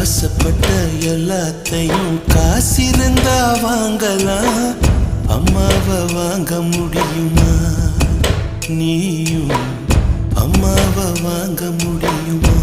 ஆசைப்பட்ட எல்லாத்தையும் காசிருந்தா வாங்கலாம். அம்மாவை வாங்க முடியுமா? நீயும் அம்மாவை வாங்க முடியுமா?